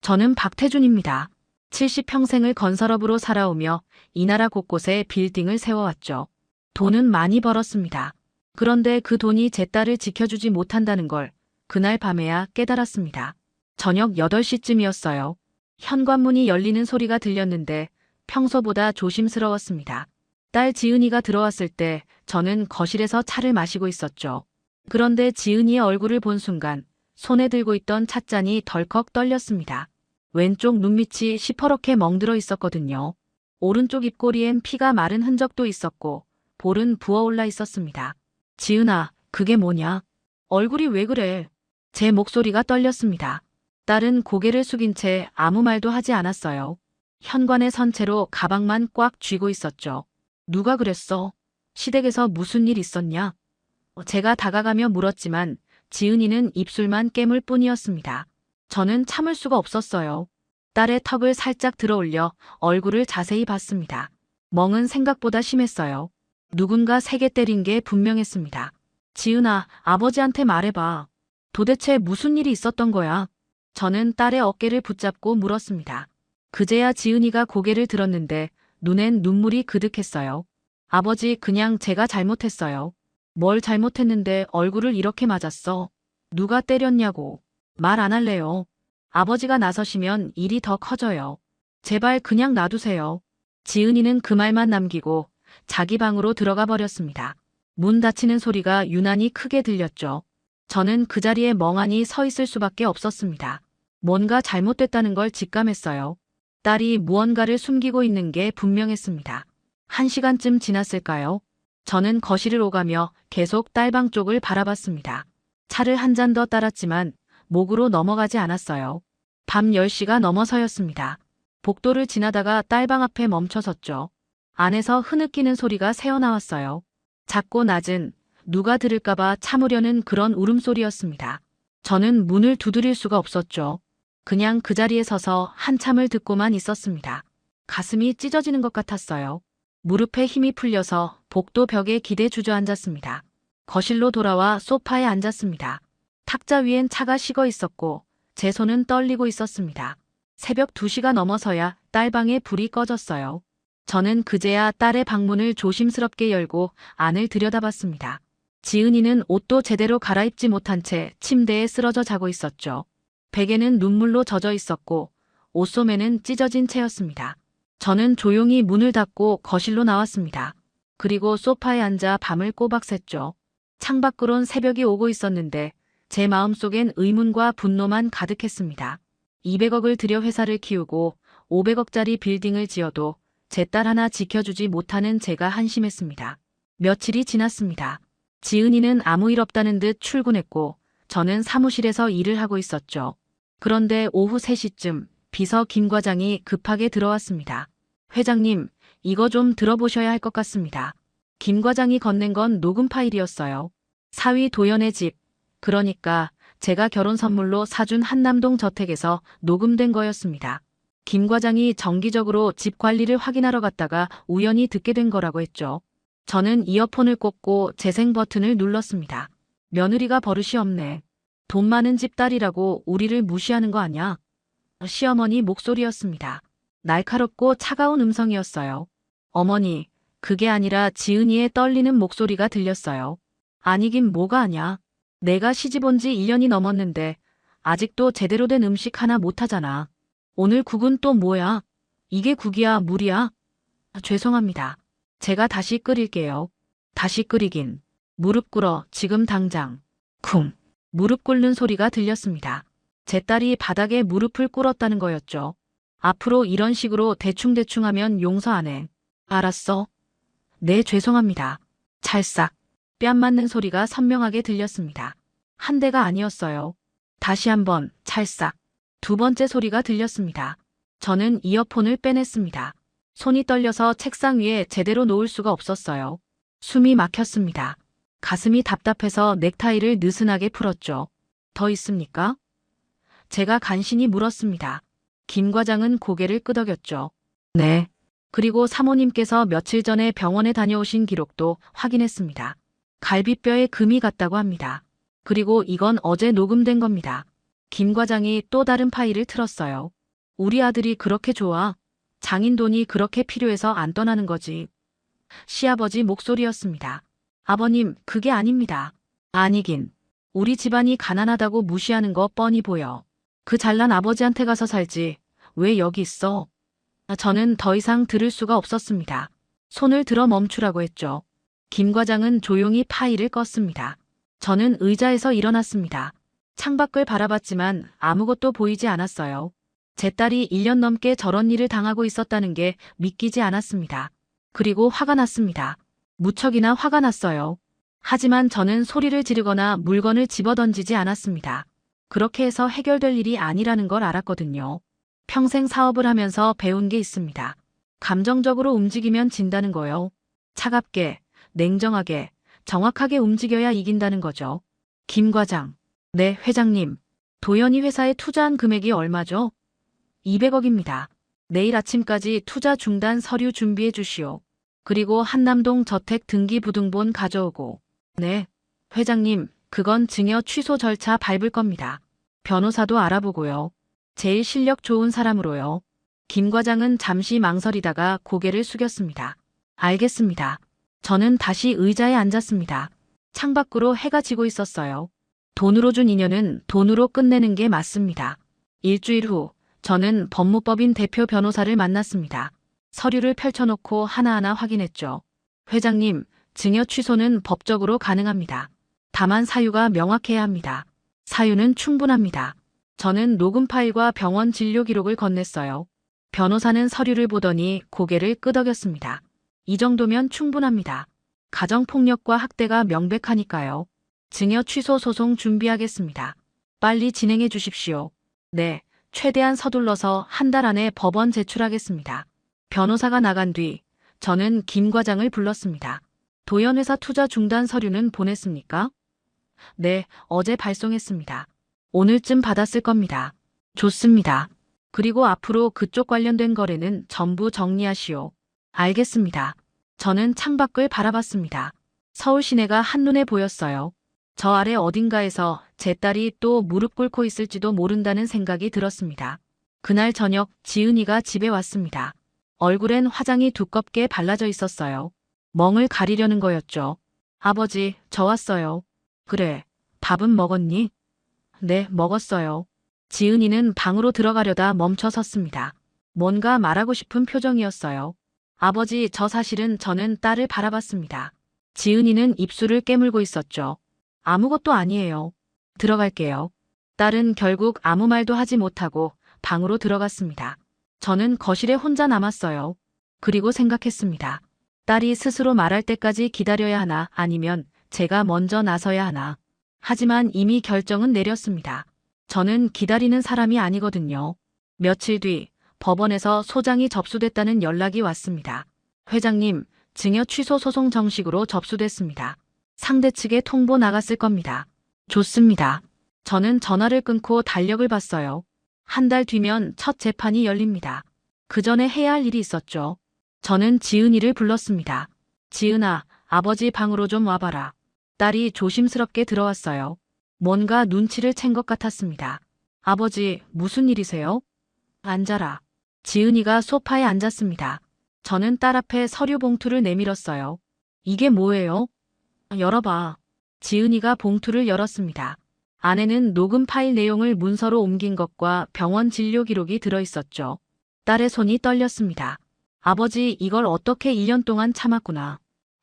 저는 박태준입니다. 70평생을 건설업으로 살아오며 이 나라 곳곳에 빌딩을 세워왔죠. 돈은 많이 벌었습니다. 그런데 그 돈이 제 딸을 지켜주지 못한다는 걸 그날 밤에야 깨달았습니다. 저녁 8시쯤이었어요. 현관문이 열리는 소리가 들렸는데 평소보다 조심스러웠습니다. 딸 지은이가 들어왔을 때 저는 거실에서 차를 마시고 있었죠. 그런데 지은이의 얼굴을 본 순간 손에 들고 있던 찻잔이 덜컥 떨렸습니다. 왼쪽 눈밑이 시퍼렇게 멍들어 있었거든요. 오른쪽 입꼬리엔 피가 마른 흔적도 있었고 볼은 부어올라 있었습니다. 지은아, 그게 뭐냐? 얼굴이 왜 그래? 제 목소리가 떨렸습니다. 딸은 고개를 숙인 채 아무 말도 하지 않았어요. 현관에 선 채로 가방만 꽉 쥐고 있었죠. 누가 그랬어? 시댁에서 무슨 일 있었냐? 제가 다가가며 물었지만 지은이는 입술만 깨물 뿐이었습니다. 저는 참을 수가 없었어요. 딸의 턱을 살짝 들어올려 얼굴을 자세히 봤습니다. 멍은 생각보다 심했어요. 누군가 세게 때린 게 분명했습니다. 지은아, 아버지한테 말해봐. 도대체 무슨 일이 있었던 거야? 저는 딸의 어깨를 붙잡고 물었습니다. 그제야 지은이가 고개를 들었는데 눈엔 눈물이 그득했어요. 아버지, 그냥 제가 잘못했어요. 뭘 잘못했는데 얼굴을 이렇게 맞았어? 누가 때렸냐고. 말 안 할래요. 아버지가 나서시면 일이 더 커져요. 제발 그냥 놔두세요. 지은이는 그 말만 남기고 자기 방으로 들어가 버렸습니다. 문 닫히는 소리가 유난히 크게 들렸죠. 저는 그 자리에 멍하니 서 있을 수밖에 없었습니다. 뭔가 잘못됐다는 걸 직감했어요. 딸이 무언가를 숨기고 있는 게 분명했습니다. 1시간쯤 지났을까요? 저는 거실을 오가며 계속 딸방 쪽을 바라봤습니다. 차를 한 잔 더 따랐지만 목으로 넘어가지 않았어요. 밤 10시가 넘어서였습니다. 복도를 지나다가 딸방 앞에 멈춰섰죠. 안에서 흐느끼는 소리가 새어나왔어요. 작고 낮은, 누가 들을까봐 참으려는 그런 울음소리였습니다. 저는 문을 두드릴 수가 없었죠. 그냥 그 자리에 서서 한참을 듣고만 있었습니다. 가슴이 찢어지는 것 같았어요. 무릎에 힘이 풀려서 복도 벽에 기대 주저앉았습니다. 거실로 돌아와 소파에 앉았습니다. 탁자 위엔 차가 식어 있었고 제 손은 떨리고 있었습니다. 새벽 2시가 넘어서야 딸방에 불이 꺼졌어요. 저는 그제야 딸의 방문을 조심스럽게 열고 안을 들여다봤습니다. 지은이는 옷도 제대로 갈아입지 못한 채 침대에 쓰러져 자고 있었죠. 베개는 눈물로 젖어 있었고 옷소매는 찢어진 채였습니다. 저는 조용히 문을 닫고 거실로 나왔습니다. 그리고 소파에 앉아 밤을 꼬박 샜죠. 창밖으론 새벽이 오고 있었는데 제 마음속엔 의문과 분노만 가득했습니다. 200억을 들여 회사를 키우고 500억짜리 빌딩을 지어도 제 딸 하나 지켜주지 못하는 제가 한심했습니다. 며칠이 지났습니다. 지은이는 아무 일 없다는 듯 출근했고 저는 사무실에서 일을 하고 있었죠. 그런데 오후 3시쯤 비서 김 과장이 급하게 들어왔습니다. 회장님, 이거 좀 들어보셔야 할 것 같습니다. 김 과장이 건넨 건 녹음 파일이었어요. 사위 도연의 집, 그러니까 제가 결혼 선물로 사준 한남동 저택에서 녹음된 거였습니다. 김 과장이 정기적으로 집 관리를 확인하러 갔다가 우연히 듣게 된 거라고 했죠. 저는 이어폰을 꽂고 재생 버튼을 눌렀습니다. 며느리가 버릇이 없네. 돈 많은 집 딸이라고 우리를 무시하는 거 아냐? 시어머니 목소리였습니다. 날카롭고 차가운 음성이었어요. 어머니, 그게 아니라 지은이의 떨리는 목소리가 들렸어요. 아니긴 뭐가 아냐. 내가 시집 온 지 1년이 넘었는데 아직도 제대로 된 음식 하나 못하잖아. 오늘 국은 또 뭐야? 이게 국이야, 물이야? 죄송합니다. 제가 다시 끓일게요. 다시 끓이긴. 무릎 꿇어, 지금 당장. 쿵. 무릎 꿇는 소리가 들렸습니다. 제 딸이 바닥에 무릎을 꿇었다는 거였죠. 앞으로 이런 식으로 대충대충 하면 용서 안 해. 알았어? 네, 죄송합니다. 찰싹. 뺨 맞는 소리가 선명하게 들렸습니다. 한 대가 아니었어요. 다시 한번 찰싹. 2번째 소리가 들렸습니다. 저는 이어폰을 빼냈습니다. 손이 떨려서 책상 위에 제대로 놓을 수가 없었어요. 숨이 막혔습니다. 가슴이 답답해서 넥타이를 느슨하게 풀었죠. 더 있습니까? 제가 간신히 물었습니다. 김 과장은 고개를 끄덕였죠. 네. 그리고 사모님께서 며칠 전에 병원에 다녀오신 기록도 확인했습니다. 갈비뼈에 금이 갔다고 합니다. 그리고 이건 어제 녹음된 겁니다. 김 과장이 또 다른 파일을 틀었어요. 우리 아들이 그렇게 좋아. 장인 돈이 그렇게 필요해서 안 떠나는 거지. 시아버지 목소리였습니다. 아버님, 그게 아닙니다. 아니긴. 우리 집안이 가난하다고 무시하는 거 뻔히 보여. 그 잘난 아버지한테 가서 살지. 왜 여기 있어? 저는 더 이상 들을 수가 없었습니다. 손을 들어 멈추라고 했죠. 김 과장은 조용히 파일을 껐습니다. 저는 의자에서 일어났습니다. 창밖을 바라봤지만 아무것도 보이지 않았어요. 제 딸이 1년 넘게 저런 일을 당하고 있었다는 게 믿기지 않았습니다. 그리고 화가 났습니다. 무척이나 화가 났어요. 하지만 저는 소리를 지르거나 물건을 집어던지지 않았습니다. 그렇게 해서 해결될 일이 아니라는 걸 알았거든요. 평생 사업을 하면서 배운 게 있습니다. 감정적으로 움직이면 진다는 거요. 차갑게, 냉정하게, 정확하게 움직여야 이긴다는 거죠. 김 과장. 네, 회장님. 도연이 회사에 투자한 금액이 얼마죠? 200억입니다. 내일 아침까지 투자 중단 서류 준비해 주시오. 그리고 한남동 저택 등기부등본 가져오고. 네. 회장님, 그건 증여 취소 절차 밟을 겁니다. 변호사도 알아보고요. 제일 실력 좋은 사람으로요. 김 과장은 잠시 망설이다가 고개를 숙였습니다. 알겠습니다. 저는 다시 의자에 앉았습니다. 창밖으로 해가 지고 있었어요. 돈으로 준 인연은 돈으로 끝내는 게 맞습니다. 일주일 후 저는 법무법인 대표 변호사를 만났습니다. 서류를 펼쳐놓고 하나하나 확인했죠. 회장님, 증여 취소는 법적으로 가능합니다. 다만 사유가 명확해야 합니다. 사유는 충분합니다. 저는 녹음 파일과 병원 진료 기록을 건넸어요. 변호사는 서류를 보더니 고개를 끄덕였습니다. 이 정도면 충분합니다. 가정폭력과 학대가 명백하니까요. 증여 취소 소송 준비하겠습니다. 빨리 진행해 주십시오. 네, 최대한 서둘러서 한 달 안에 법원 제출하겠습니다. 변호사가 나간 뒤 저는 김 과장을 불렀습니다. 도연회사 투자 중단 서류는 보냈습니까? 네, 어제 발송했습니다. 오늘쯤 받았을 겁니다. 좋습니다. 그리고 앞으로 그쪽 관련된 거래는 전부 정리하시오. 알겠습니다. 저는 창밖을 바라봤습니다. 서울 시내가 한눈에 보였어요. 저 아래 어딘가에서 제 딸이 또 무릎 꿇고 있을지도 모른다는 생각이 들었습니다. 그날 저녁 지은이가 집에 왔습니다. 얼굴엔 화장이 두껍게 발라져 있었어요. 멍을 가리려는 거였죠. 아버지, 저 왔어요. 그래, 밥은 먹었니? 네, 먹었어요. 지은이는 방으로 들어가려다 멈춰 섰습니다. 뭔가 말하고 싶은 표정이었어요. 아버지, 저는 딸을 바라봤습니다. 지은이는 입술을 깨물고 있었죠. 아무것도 아니에요. 들어갈게요. 딸은 결국 아무 말도 하지 못하고 방으로 들어갔습니다. 저는 거실에 혼자 남았어요. 그리고 생각했습니다. 딸이 스스로 말할 때까지 기다려야 하나 아니면 제가 먼저 나서야 하나. 하지만 이미 결정은 내렸습니다. 저는 기다리는 사람이 아니거든요. 며칠 뒤 법원에서 소장이 접수됐다는 연락이 왔습니다. 회장님, 증여 취소 소송 정식으로 접수됐습니다. 상대 측에 통보 나갔을 겁니다. 좋습니다. 저는 전화를 끊고 달력을 봤어요. 한 달 뒤면 첫 재판이 열립니다. 그 전에 해야 할 일이 있었죠. 저는 지은이를 불렀습니다. 지은아, 아버지 방으로 좀 와봐라. 딸이 조심스럽게 들어왔어요. 뭔가 눈치를 챈 것 같았습니다. 아버지, 무슨 일이세요? 앉아라. 지은이가 소파에 앉았습니다. 저는 딸 앞에 서류 봉투를 내밀었어요. 이게 뭐예요? 열어봐. 지은이가 봉투를 열었습니다. 안에는 녹음 파일 내용을 문서로 옮긴 것과 병원 진료 기록이 들어있었죠. 딸의 손이 떨렸습니다. 아버지, 이걸 어떻게 1년 동안 참았구나.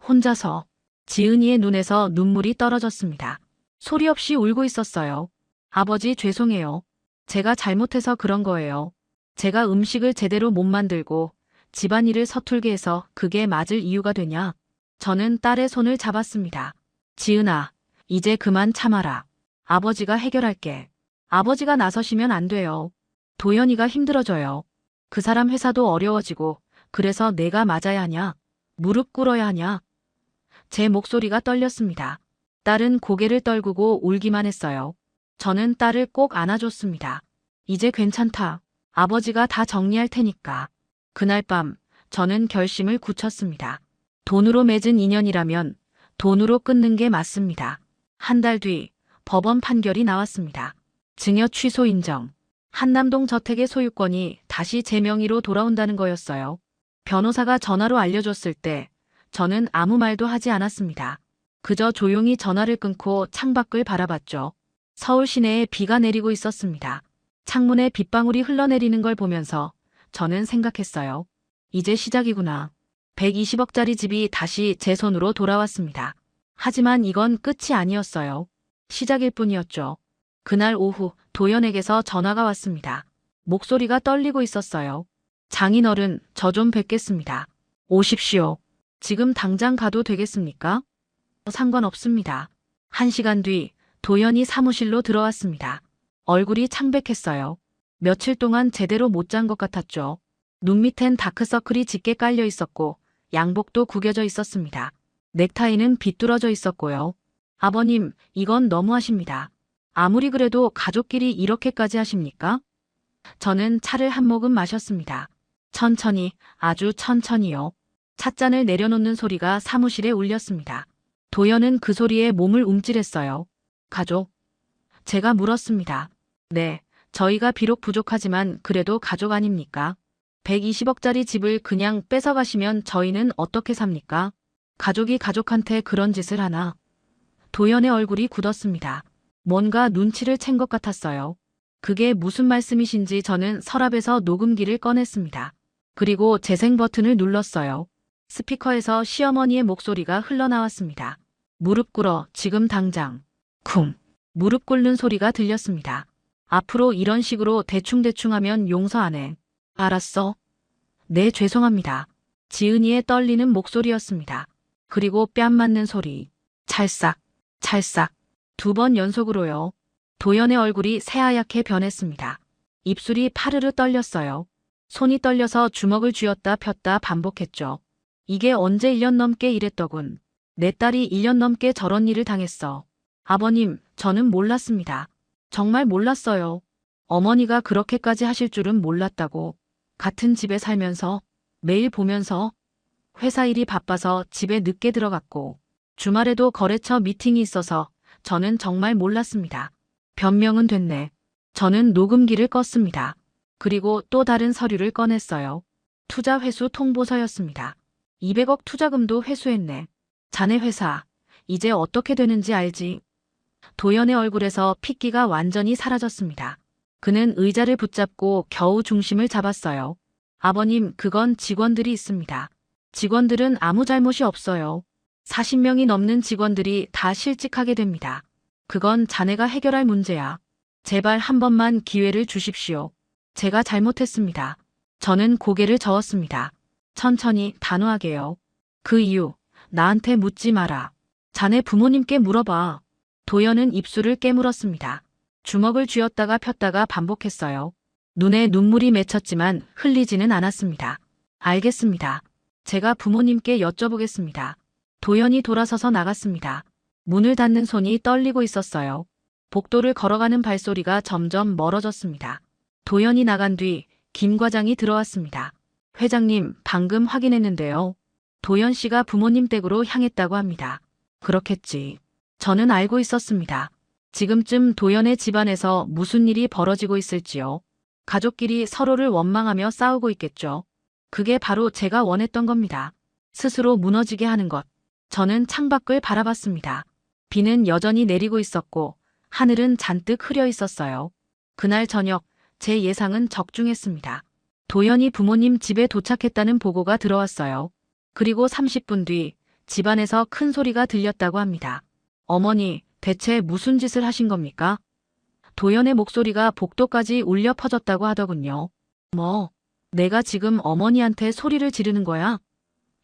혼자서. 지은이의 눈에서 눈물이 떨어졌습니다. 소리 없이 울고 있었어요. 아버지, 죄송해요. 제가 잘못해서 그런 거예요. 제가 음식을 제대로 못 만들고 집안일을 서툴게 해서 그게 맞을 이유가 되냐? 저는 딸의 손을 잡았습니다. 지은아, 이제 그만 참아라. 아버지가 해결할게. 아버지가 나서시면 안 돼요. 도연이가 힘들어져요. 그 사람 회사도 어려워지고 그래서 내가 맞아야 하냐? 무릎 꿇어야 하냐? 제 목소리가 떨렸습니다. 딸은 고개를 떨구고 울기만 했어요. 저는 딸을 꼭 안아줬습니다. 이제 괜찮다. 아버지가 다 정리할 테니까. 그날 밤 저는 결심을 굳혔습니다. 돈으로 맺은 인연이라면 돈으로 끊는 게 맞습니다. 한 달 뒤 법원 판결이 나왔습니다. 증여 취소 인정. 한남동 저택의 소유권이 다시 제 명의로 돌아온다는 거였어요. 변호사가 전화로 알려줬을 때 저는 아무 말도 하지 않았습니다. 그저 조용히 전화를 끊고 창밖을 바라봤죠. 서울 시내에 비가 내리고 있었습니다. 창문에 빗방울이 흘러내리는 걸 보면서 저는 생각했어요. 이제 시작이구나. 120억짜리 집이 다시 제 손으로 돌아왔습니다. 하지만 이건 끝이 아니었어요. 시작일 뿐이었죠. 그날 오후 도연에게서 전화가 왔습니다. 목소리가 떨리고 있었어요. 장인어른, 저 좀 뵙겠습니다. 오십시오. 지금 당장 가도 되겠습니까? 상관없습니다. 1시간 뒤 도연이 사무실로 들어왔습니다. 얼굴이 창백했어요. 며칠 동안 제대로 못 잔 것 같았죠. 눈 밑엔 다크서클이 짙게 깔려 있었고 양복도 구겨져 있었습니다. 넥타이는 비뚤어져 있었고요. 아버님, 이건 너무하십니다. 아무리 그래도 가족끼리 이렇게까지 하십니까? 저는 차를 한 모금 마셨습니다. 천천히, 아주 천천히요. 찻잔을 내려놓는 소리가 사무실에 울렸습니다. 도연은 그 소리에 몸을 움찔했어요. 가족? 제가 물었습니다. 네, 저희가 비록 부족하지만 그래도 가족 아닙니까? 120억짜리 집을 그냥 뺏어가시면 저희는 어떻게 삽니까? 가족이 가족한테 그런 짓을 하나? 도연의 얼굴이 굳었습니다. 뭔가 눈치를 챈 것 같았어요. 그게 무슨 말씀이신지 저는 서랍에서 녹음기를 꺼냈습니다. 그리고 재생 버튼을 눌렀어요. 스피커에서 시어머니의 목소리가 흘러나왔습니다. 무릎 꿇어, 지금 당장. 쿵. 무릎 꿇는 소리가 들렸습니다. 앞으로 이런 식으로 대충대충 하면 용서 안 해. 알았어. 네, 죄송합니다. 지은이의 떨리는 목소리였습니다. 그리고 뺨 맞는 소리. 찰싹, 찰싹. 2번 연속으로요. 도연의 얼굴이 새하얗게 변했습니다. 입술이 파르르 떨렸어요. 손이 떨려서 주먹을 쥐었다 폈다 반복했죠. 이게 언제 1년 넘게 이랬더군. 내 딸이 1년 넘게 저런 일을 당했어. 아버님, 저는 몰랐습니다. 정말 몰랐어요. 어머니가 그렇게까지 하실 줄은 몰랐다고. 같은 집에 살면서, 매일 보면서, 회사 일이 바빠서 집에 늦게 들어갔고, 주말에도 거래처 미팅이 있어서 저는 정말 몰랐습니다. 변명은 됐네. 저는 녹음기를 껐습니다. 그리고 또 다른 서류를 꺼냈어요. 투자 회수 통보서였습니다. 200억 투자금도 회수했네. 자네 회사, 이제 어떻게 되는지 알지? 도연의 얼굴에서 핏기가 완전히 사라졌습니다. 그는 의자를 붙잡고 겨우 중심을 잡았어요. 아버님, 그건 직원들이 있습니다. 직원들은 아무 잘못이 없어요. 40명이 넘는 직원들이 다 실직하게 됩니다. 그건 자네가 해결할 문제야. 제발 한 번만 기회를 주십시오. 제가 잘못했습니다. 저는 고개를 저었습니다. 천천히, 단호하게요. 그 이유, 나한테 묻지 마라. 자네 부모님께 물어봐. 도연은 입술을 깨물었습니다. 주먹을 쥐었다가 폈다가 반복했어요. 눈에 눈물이 맺혔지만 흘리지는 않았습니다. 알겠습니다. 제가 부모님께 여쭤보겠습니다. 도연이 돌아서서 나갔습니다. 문을 닫는 손이 떨리고 있었어요. 복도를 걸어가는 발소리가 점점 멀어졌습니다. 도연이 나간 뒤 김 과장이 들어왔습니다. 회장님, 방금 확인했는데요. 도연 씨가 부모님 댁으로 향했다고 합니다. 그렇겠지. 저는 알고 있었습니다. 지금쯤 도연의 집안에서 무슨 일이 벌어지고 있을지요. 가족끼리 서로를 원망하며 싸우고 있겠죠. 그게 바로 제가 원했던 겁니다. 스스로 무너지게 하는 것. 저는 창밖을 바라봤습니다. 비는 여전히 내리고 있었고 하늘은 잔뜩 흐려 있었어요. 그날 저녁 제 예상은 적중했습니다. 도연이 부모님 집에 도착했다는 보고가 들어왔어요. 그리고 30분 뒤 집안에서 큰 소리가 들렸다고 합니다. 어머니, 대체 무슨 짓을 하신 겁니까? 도연의 목소리가 복도까지 울려 퍼졌다고 하더군요. 뭐, 내가 지금 어머니한테 소리를 지르는 거야?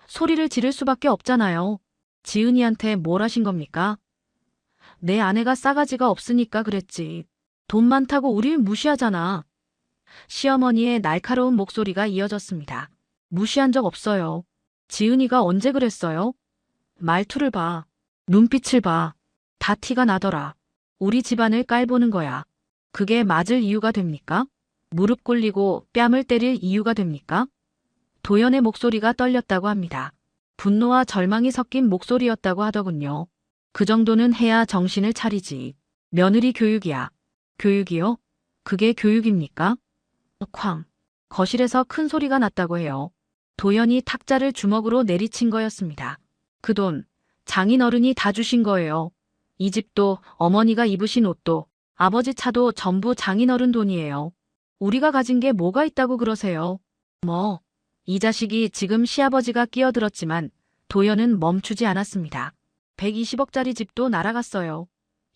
소리를 지를 수밖에 없잖아요. 지은이한테 뭘 하신 겁니까? 내 아내가 싸가지가 없으니까 그랬지. 돈 많다고 우릴 무시하잖아. 시어머니의 날카로운 목소리가 이어졌습니다. 무시한 적 없어요. 지은이가 언제 그랬어요? 말투를 봐. 눈빛을 봐. 다 티가 나더라. 우리 집안을 깔보는 거야. 그게 맞을 이유가 됩니까? 무릎 꿇리고 뺨을 때릴 이유가 됩니까? 도연의 목소리가 떨렸다고 합니다. 분노와 절망이 섞인 목소리였다고 하더군요. 그 정도는 해야 정신을 차리지. 며느리 교육이야. 교육이요? 그게 교육입니까? 쾅. 거실에서 큰 소리가 났다고 해요. 도연이 탁자를 주먹으로 내리친 거였습니다. 그 돈, 장인어른이 다 주신 거예요. 이 집도, 어머니가 입으신 옷도, 아버지 차도 전부 장인어른 돈이에요. 우리가 가진 게 뭐가 있다고 그러세요? 뭐, 이 자식이 지금 시아버지가 끼어들었지만 도연은 멈추지 않았습니다. 120억짜리 집도 날아갔어요.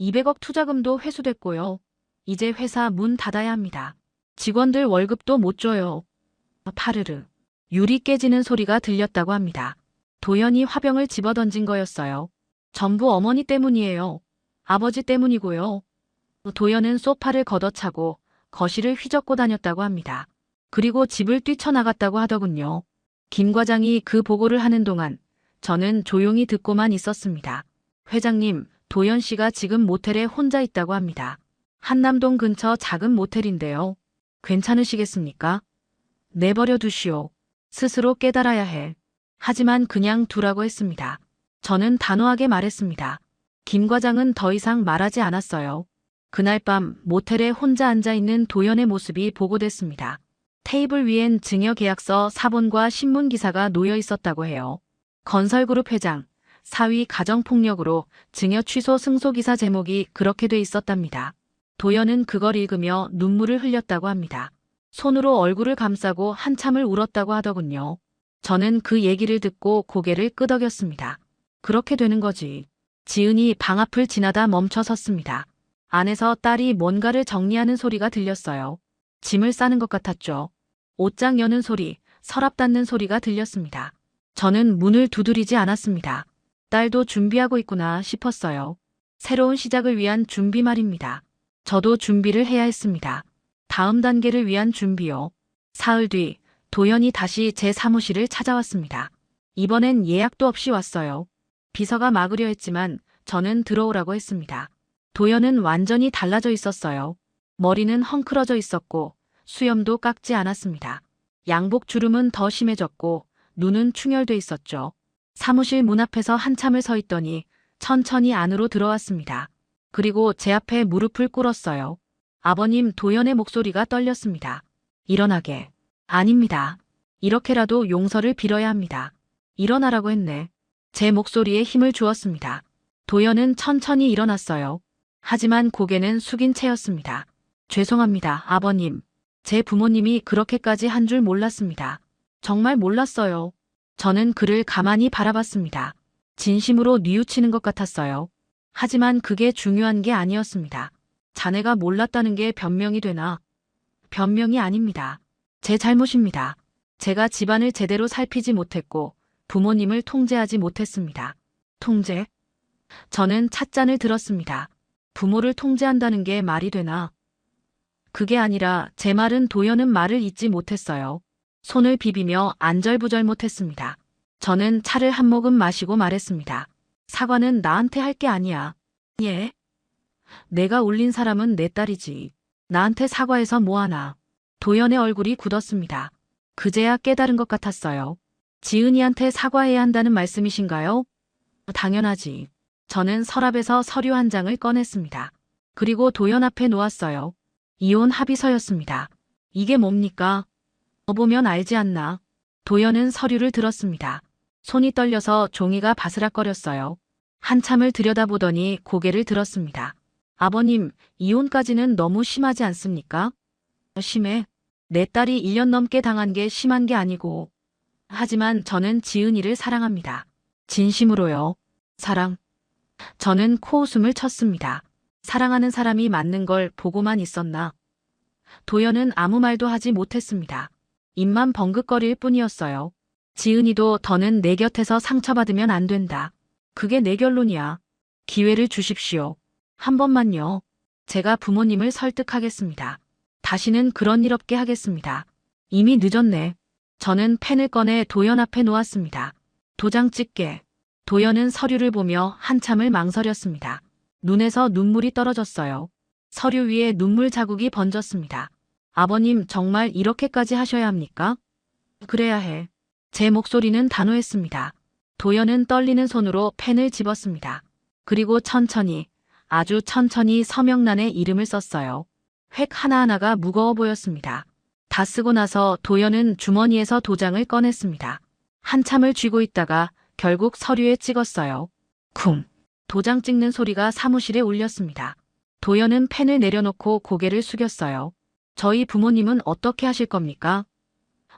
200억 투자금도 회수됐고요. 이제 회사 문 닫아야 합니다. 직원들 월급도 못 줘요. 파르르. 유리 깨지는 소리가 들렸다고 합니다. 도연이 화병을 집어던진 거였어요. 전부 어머니 때문이에요. 아버지 때문이고요. 도연은 소파를 걷어차고 거실을 휘젓고 다녔다고 합니다. 그리고 집을 뛰쳐나갔다고 하더군요. 김 과장이 그 보고를 하는 동안 저는 조용히 듣고만 있었습니다. 회장님, 도연 씨가 지금 모텔에 혼자 있다고 합니다. 한남동 근처 작은 모텔인데요. 괜찮으시겠습니까? 내버려 두시오. 스스로 깨달아야 해. 하지만 그냥 두라고 했습니다. 저는 단호하게 말했습니다. 김 과장은 더 이상 말하지 않았어요. 그날 밤 모텔에 혼자 앉아있는 도연의 모습이 보고됐습니다. 테이블 위엔 증여계약서 사본과 신문기사가 놓여 있었다고 해요. 건설그룹 회장, 사위 가정폭력으로 증여 취소 승소기사 제목이 그렇게 돼 있었답니다. 도연은 그걸 읽으며 눈물을 흘렸다고 합니다. 손으로 얼굴을 감싸고 한참을 울었다고 하더군요. 저는 그 얘기를 듣고 고개를 끄덕였습니다. 그렇게 되는 거지. 지은이 방 앞을 지나다 멈춰 섰습니다. 안에서 딸이 뭔가를 정리하는 소리가 들렸어요. 짐을 싸는 것 같았죠. 옷장 여는 소리, 서랍 닫는 소리가 들렸습니다. 저는 문을 두드리지 않았습니다. 딸도 준비하고 있구나 싶었어요. 새로운 시작을 위한 준비 말입니다. 저도 준비를 해야 했습니다. 다음 단계를 위한 준비요. 사흘 뒤 도연이 다시 제 사무실을 찾아왔습니다. 이번엔 예약도 없이 왔어요. 비서가 막으려 했지만 저는 들어오라고 했습니다. 도연은 완전히 달라져 있었어요. 머리는 헝클어져 있었고 수염도 깎지 않았습니다. 양복 주름은 더 심해졌고 눈은 충혈돼 있었죠. 사무실 문 앞에서 한참을 서 있더니 천천히 안으로 들어왔습니다. 그리고 제 앞에 무릎을 꿇었어요. 아버님, 도연의 목소리가 떨렸습니다. 일어나게. 아닙니다. 이렇게라도 용서를 빌어야 합니다. 일어나라고 했네. 제 목소리에 힘을 주었습니다. 도연은 천천히 일어났어요. 하지만 고개는 숙인 채였습니다. 죄송합니다, 아버님. 제 부모님이 그렇게까지 한 줄 몰랐습니다. 정말 몰랐어요. 저는 그를 가만히 바라봤습니다. 진심으로 뉘우치는 것 같았어요. 하지만 그게 중요한 게 아니었습니다. 자네가 몰랐다는 게 변명이 되나? 변명이 아닙니다. 제 잘못입니다. 제가 집안을 제대로 살피지 못했고 부모님을 통제하지 못했습니다. 통제? 저는 찻잔을 들었습니다. 부모를 통제한다는 게 말이 되나? 그게 아니라 제 말은 도연은 말을 잇지 못했어요. 손을 비비며 안절부절 못했습니다. 저는 차를 한 모금 마시고 말했습니다. 사과는 나한테 할 게 아니야. 예? 내가 울린 사람은 내 딸이지. 나한테 사과해서 뭐하나. 도연의 얼굴이 굳었습니다. 그제야 깨달은 것 같았어요. 지은이한테 사과해야 한다는 말씀이신가요? 당연하지. 저는 서랍에서 서류 한 장을 꺼냈습니다. 그리고 도연 앞에 놓았어요. 이혼 합의서였습니다. 이게 뭡니까? 보면 알지 않나. 도연은 서류를 들었습니다. 손이 떨려서 종이가 바스락거렸어요. 한참을 들여다보더니 고개를 들었습니다. 아버님, 이혼까지는 너무 심하지 않습니까? 심해. 내 딸이 1년 넘게 당한 게 심한 게 아니고. 하지만 저는 지은이를 사랑합니다. 진심으로요. 사랑. 저는 코웃음을 쳤습니다. 사랑하는 사람이 맞는 걸 보고만 있었나. 도연은 아무 말도 하지 못했습니다. 입만 벙긋거릴 뿐이었어요. 지은이도 더는 내 곁에서 상처받으면 안 된다. 그게 내 결론이야. 기회를 주십시오. 한 번만요. 제가 부모님을 설득하겠습니다. 다시는 그런 일 없게 하겠습니다. 이미 늦었네. 저는 펜을 꺼내 도연 앞에 놓았습니다. 도장 찍게. 도연은 서류를 보며 한참을 망설였습니다. 눈에서 눈물이 떨어졌어요. 서류 위에 눈물 자국이 번졌습니다. 아버님, 정말 이렇게까지 하셔야 합니까? 그래야 해. 제 목소리는 단호했습니다. 도연은 떨리는 손으로 펜을 집었습니다. 그리고 천천히, 아주 천천히 서명란에 이름을 썼어요. 획 하나하나가 무거워 보였습니다. 다 쓰고 나서 도연은 주머니에서 도장을 꺼냈습니다. 한참을 쥐고 있다가 결국 서류에 찍었어요. 쿵! 도장 찍는 소리가 사무실에 울렸습니다. 도연은 펜을 내려놓고 고개를 숙였어요. 저희 부모님은 어떻게 하실 겁니까?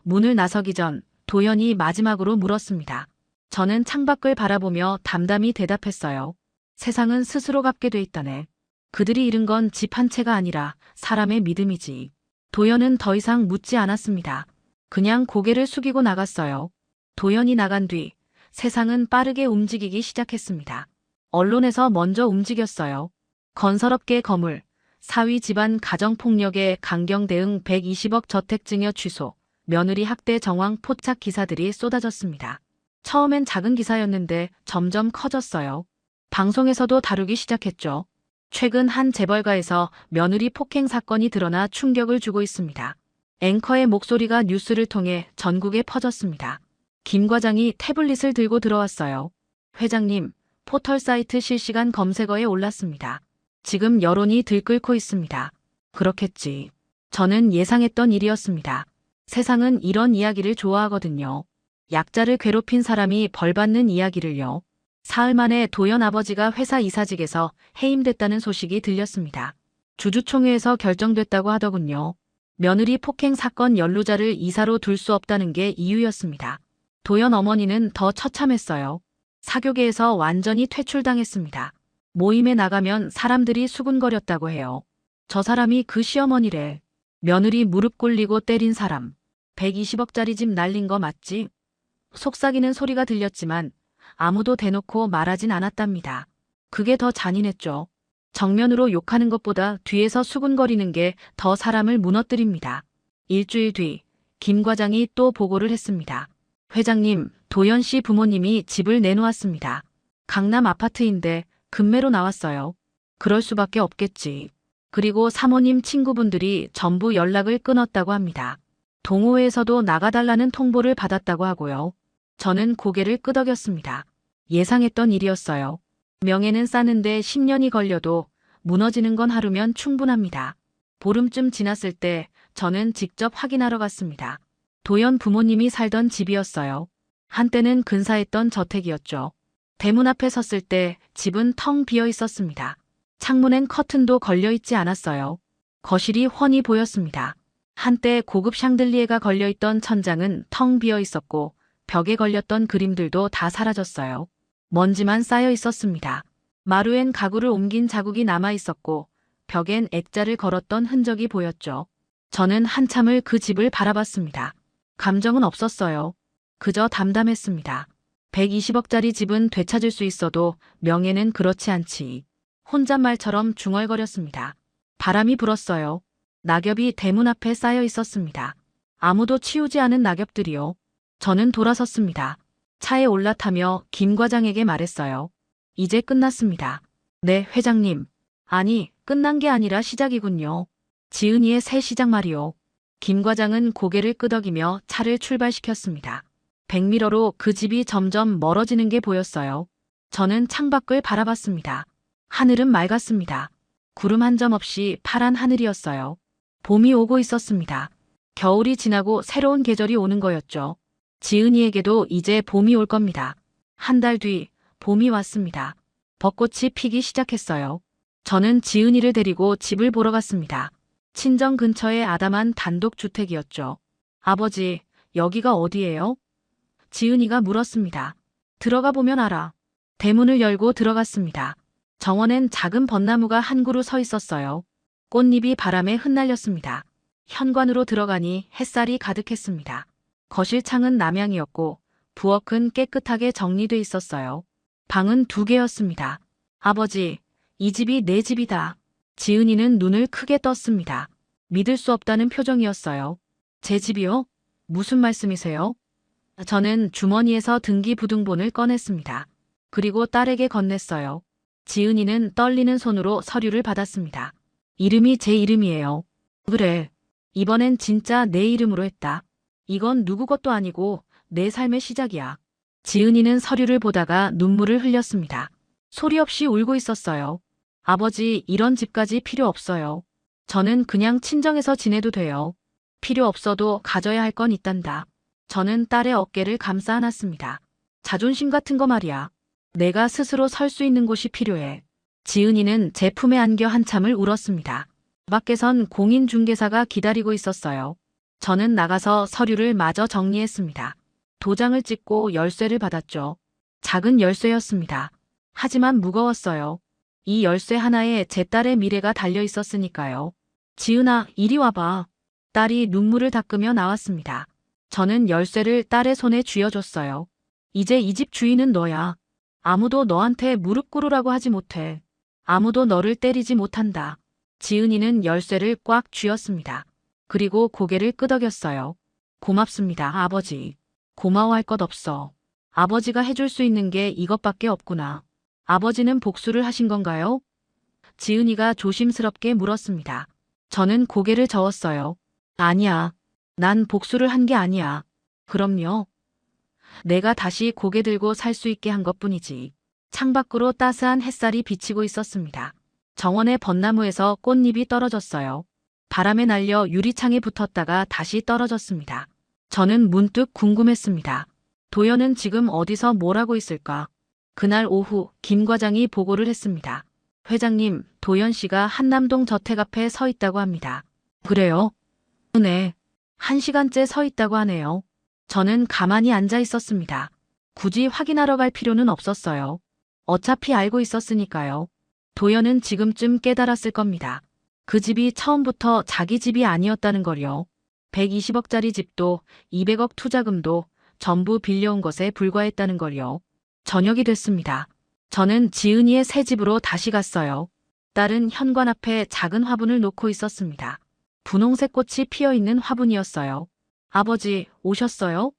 문을 나서기 전 도연이 마지막으로 물었습니다. 저는 창밖을 바라보며 담담히 대답했어요. 세상은 스스로 갚게 돼 있다네. 그들이 잃은 건 집 한 채가 아니라 사람의 믿음이지. 도연은 더 이상 묻지 않았습니다. 그냥 고개를 숙이고 나갔어요. 도연이 나간 뒤 세상은 빠르게 움직이기 시작했습니다. 언론에서 먼저 움직였어요. 건설업계 거물, 사위 집안 가정폭력에 강경 대응 120억 저택 증여 취소, 며느리 학대 정황 포착 기사들이 쏟아졌습니다. 처음엔 작은 기사였는데 점점 커졌어요. 방송에서도 다루기 시작했죠. 최근 한 재벌가에서 며느리 폭행 사건이 드러나 충격을 주고 있습니다. 앵커의 목소리가 뉴스를 통해 전국에 퍼졌습니다. 김 과장이 태블릿을 들고 들어왔어요. 회장님, 포털 사이트 실시간 검색어에 올랐습니다. 지금 여론이 들끓고 있습니다. 그렇겠지. 저는 예상했던 일이었습니다. 세상은 이런 이야기를 좋아하거든요. 약자를 괴롭힌 사람이 벌받는 이야기를요. 사흘 만에 도연 아버지가 회사 이사직에서 해임됐다는 소식이 들렸습니다. 주주총회에서 결정됐다고 하더군요. 며느리 폭행 사건 연루자를 이사로 둘 수 없다는 게 이유였습니다. 도연 어머니는 더 처참했어요. 사교계에서 완전히 퇴출당했습니다. 모임에 나가면 사람들이 수군거렸다고 해요. 저 사람이 그 시어머니래. 며느리 무릎 꿇리고 때린 사람. 120억짜리 집 날린 거 맞지? 속삭이는 소리가 들렸지만 아무도 대놓고 말하진 않았답니다. 그게 더 잔인했죠. 정면으로 욕하는 것보다 뒤에서 수군거리는 게 더 사람을 무너뜨립니다. 일주일 뒤 김 과장이 또 보고를 했습니다. 회장님, 도연 씨 부모님이 집을 내놓았습니다. 강남 아파트인데 급매로 나왔어요. 그럴 수밖에 없겠지. 그리고 사모님 친구분들이 전부 연락을 끊었다고 합니다. 동호회에서도 나가달라는 통보를 받았다고 하고요. 저는 고개를 끄덕였습니다. 예상했던 일이었어요. 명예는 쌓는데 10년이 걸려도 무너지는 건 하루면 충분합니다. 보름쯤 지났을 때 저는 직접 확인하러 갔습니다. 도연 부모님이 살던 집이었어요. 한때는 근사했던 저택이었죠. 대문 앞에 섰을 때 집은 텅 비어 있었습니다. 창문엔 커튼도 걸려 있지 않았어요. 거실이 훤히 보였습니다. 한때 고급 샹들리에가 걸려있던 천장은 텅 비어 있었고 벽에 걸렸던 그림들도 다 사라졌어요. 먼지만 쌓여 있었습니다. 마루엔 가구를 옮긴 자국이 남아 있었고 벽엔 액자를 걸었던 흔적이 보였죠. 저는 한참을 그 집을 바라봤습니다. 감정은 없었어요. 그저 담담했습니다. 120억짜리 집은 되찾을 수 있어도 명예는 그렇지 않지. 혼잣말처럼 중얼거렸습니다. 바람이 불었어요. 낙엽이 대문 앞에 쌓여 있었습니다. 아무도 치우지 않은 낙엽들이요. 저는 돌아섰습니다. 차에 올라타며 김 과장에게 말했어요. 이제 끝났습니다. 네, 회장님. 아니, 끝난 게 아니라 시작이군요. 지은이의 새 시작 말이요. 김 과장은 고개를 끄덕이며 차를 출발시켰습니다. 백미러로 그 집이 점점 멀어지는 게 보였어요. 저는 창밖을 바라봤습니다. 하늘은 맑았습니다. 구름 한 점 없이 파란 하늘이었어요. 봄이 오고 있었습니다. 겨울이 지나고 새로운 계절이 오는 거였죠. 지은이에게도 이제 봄이 올 겁니다. 한 달 뒤 봄이 왔습니다. 벚꽃이 피기 시작했어요. 저는 지은이를 데리고 집을 보러 갔습니다. 친정 근처의 아담한 단독주택이었죠. 아버지, 여기가 어디예요? 지은이가 물었습니다. 들어가 보면 알아. 대문을 열고 들어갔습니다. 정원엔 작은 벚나무가 한 그루 서 있었어요. 꽃잎이 바람에 흩날렸습니다. 현관으로 들어가니 햇살이 가득했습니다. 거실 창은 남향이었고 부엌은 깨끗하게 정리돼 있었어요. 방은 2개였습니다. 아버지, 이 집이 내 집이다. 지은이는 눈을 크게 떴습니다. 믿을 수 없다는 표정이었어요. 제 집이요? 무슨 말씀이세요? 저는 주머니에서 등기부등본을 꺼냈습니다. 그리고 딸에게 건넸어요. 지은이는 떨리는 손으로 서류를 받았습니다. 이름이 제 이름이에요. 그래. 이번엔 진짜 내 이름으로 했다. 이건 누구 것도 아니고 내 삶의 시작이야. 지은이는 서류를 보다가 눈물을 흘렸습니다. 소리 없이 울고 있었어요. 아버지, 이런 집까지 필요 없어요. 저는 그냥 친정에서 지내도 돼요. 필요 없어도 가져야 할 건 있단다. 저는 딸의 어깨를 감싸 안았습니다. 자존심 같은 거 말이야. 내가 스스로 설 수 있는 곳이 필요해. 지은이는 제 품에 안겨 한참을 울었습니다. 밖에선 공인중개사가 기다리고 있었어요. 저는 나가서 서류를 마저 정리했습니다. 도장을 찍고 열쇠를 받았죠. 작은 열쇠였습니다. 하지만 무거웠어요. 이 열쇠 하나에 제 딸의 미래가 달려 있었으니까요. 지은아, 이리 와봐. 딸이 눈물을 닦으며 나왔습니다. 저는 열쇠를 딸의 손에 쥐어줬어요. 이제 이 집 주인은 너야. 아무도 너한테 무릎 꿇으라고 하지 못해. 아무도 너를 때리지 못한다. 지은이는 열쇠를 꽉 쥐었습니다. 그리고 고개를 끄덕였어요. 고맙습니다, 아버지. 고마워할 것 없어. 아버지가 해줄 수 있는 게 이것밖에 없구나. 아버지는 복수를 하신 건가요? 지은이가 조심스럽게 물었습니다. 저는 고개를 저었어요. 아니야. 난 복수를 한 게 아니야. 그럼요. 내가 다시 고개 들고 살 수 있게 한 것뿐이지. 창밖으로 따스한 햇살이 비치고 있었습니다. 정원의 벚나무에서 꽃잎이 떨어졌어요. 바람에 날려 유리창에 붙었다가 다시 떨어졌습니다. 저는 문득 궁금했습니다. 도연은 지금 어디서 뭘 하고 있을까? 그날 오후 김 과장이 보고를 했습니다. 회장님, 도연 씨가 한남동 저택 앞에 서 있다고 합니다. 그래요? 네. 1시간째 서 있다고 하네요. 저는 가만히 앉아 있었습니다. 굳이 확인하러 갈 필요는 없었어요. 어차피 알고 있었으니까요. 도연은 지금쯤 깨달았을 겁니다. 그 집이 처음부터 자기 집이 아니었다는 걸요. 120억짜리 집도 200억 투자금도 전부 빌려온 것에 불과했다는 걸요. 저녁이 됐습니다. 저는 지은이의 새 집으로 다시 갔어요. 딸은 현관 앞에 작은 화분을 놓고 있었습니다. 분홍색 꽃이 피어있는 화분이었어요. 아버지, 오셨어요?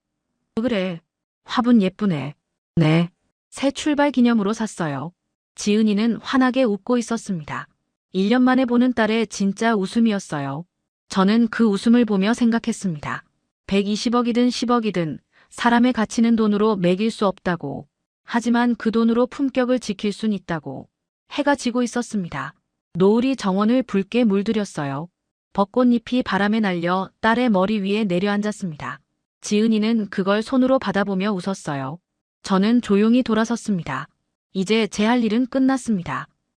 그래. 화분 예쁘네. 네. 새 출발 기념으로 샀어요. 지은이는 환하게 웃고 있었습니다. 1년 만에 보는 딸의 진짜 웃음이었어요. 저는 그 웃음을 보며 생각했습니다. 120억이든 10억이든 사람의 가치는 돈으로 매길 수 없다고. 하지만 그 돈으로 품격을 지킬 순 있다고. 해가 지고 있었습니다. 노을이 정원을 붉게 물들였어요. 벚꽃잎이 바람에 날려 딸의 머리 위에 내려앉았습니다. 지은이는 그걸 손으로 받아보며 웃었어요. 저는 조용히 돌아섰습니다. 이제 제 할 일은 끝났습니다.